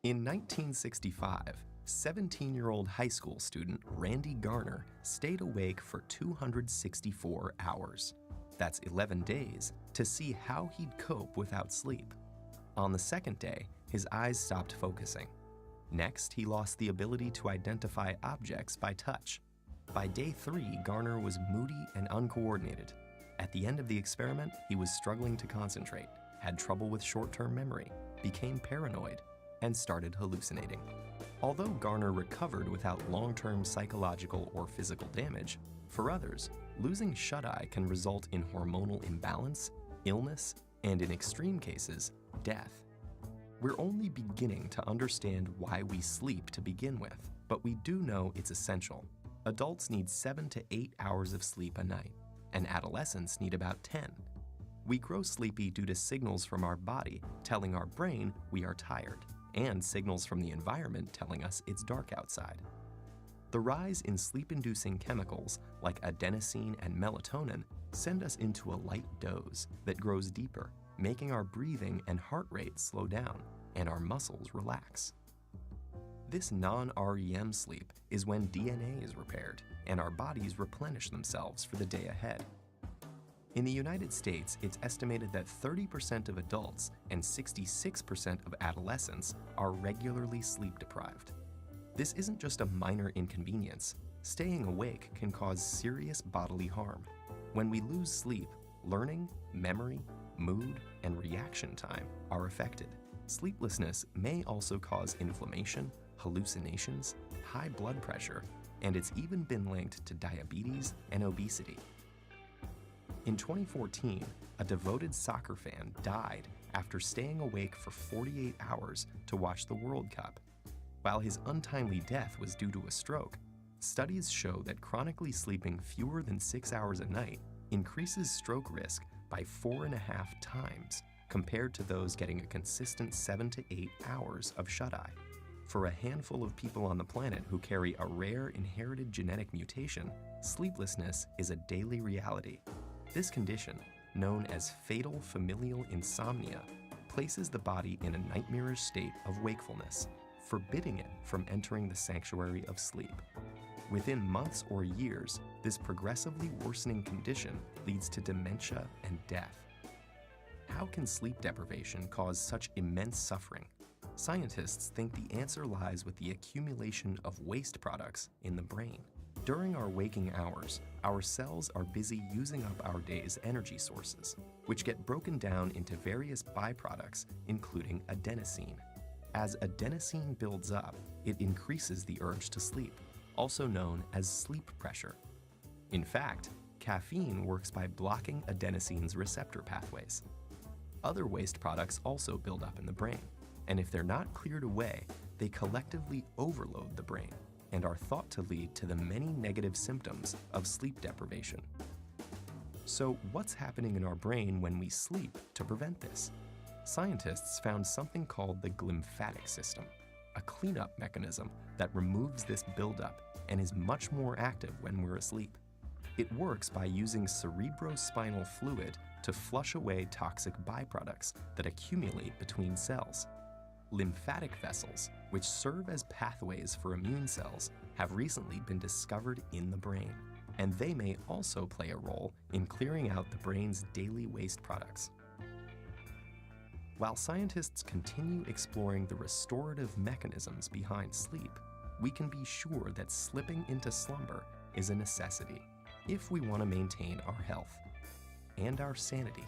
In 1965, 17-year-old high school student Randy Garner stayed awake for 264 hours. That's 11 days to see how he'd cope without sleep. On the second day, his eyes stopped focusing. Next, he lost the ability to identify objects by touch. By day 3, Garner was moody and uncoordinated. At the end of the experiment, he was struggling to concentrate, had trouble with short-term memory, became paranoid, and started hallucinating. Although Garner recovered without long-term psychological or physical damage, for others, losing shut-eye can result in hormonal imbalance, illness, and in extreme cases, death. We're only beginning to understand why we sleep to begin with, but we do know it's essential. Adults need 7 to 8 hours of sleep a night, and adolescents need about 10. We grow sleepy due to signals from our body telling our brain we are tired, and signals from the environment telling us it's dark outside. The rise in sleep-inducing chemicals like adenosine and melatonin send us into a light doze that grows deeper, making our breathing and heart rate slow down and our muscles relax. This non-REM sleep is when DNA is repaired and our bodies replenish themselves for the day ahead. In the United States, it's estimated that 30% of adults and 66% of adolescents are regularly sleep-deprived. This isn't just a minor inconvenience. Staying awake can cause serious bodily harm. When we lose sleep, learning, memory, mood, and reaction time are affected. Sleeplessness may also cause inflammation, hallucinations, high blood pressure, and it's even been linked to diabetes and obesity. In 2014, a devoted soccer fan died after staying awake for 48 hours to watch the World Cup. While his untimely death was due to a stroke, studies show that chronically sleeping fewer than 6 hours a night increases stroke risk by 4.5 times compared to those getting a consistent 7 to 8 hours of shut-eye. For a handful of people on the planet who carry a rare inherited genetic mutation, sleeplessness is a daily reality. This condition, known as fatal familial insomnia, places the body in a nightmarish state of wakefulness, forbidding it from entering the sanctuary of sleep. Within months or years, this progressively worsening condition leads to dementia and death. How can sleep deprivation cause such immense suffering? Scientists think the answer lies with the accumulation of waste products in the brain. During our waking hours, our cells are busy using up our day's energy sources, which get broken down into various byproducts, including adenosine. As adenosine builds up, it increases the urge to sleep, also known as sleep pressure. In fact, caffeine works by blocking adenosine's receptor pathways. Other waste products also build up in the brain, and if they're not cleared away, they collectively overload the brain and are thought to lead to the many negative symptoms of sleep deprivation. So what's happening in our brain when we sleep to prevent this? Scientists found something called the glymphatic system, a cleanup mechanism that removes this buildup and is much more active when we're asleep. It works by using cerebrospinal fluid to flush away toxic byproducts that accumulate between cells. Lymphatic vessels, which serve as pathways for immune cells, have recently been discovered in the brain, and they may also play a role in clearing out the brain's daily waste products. While scientists continue exploring the restorative mechanisms behind sleep, we can be sure that slipping into slumber is a necessity if we want to maintain our health and our sanity.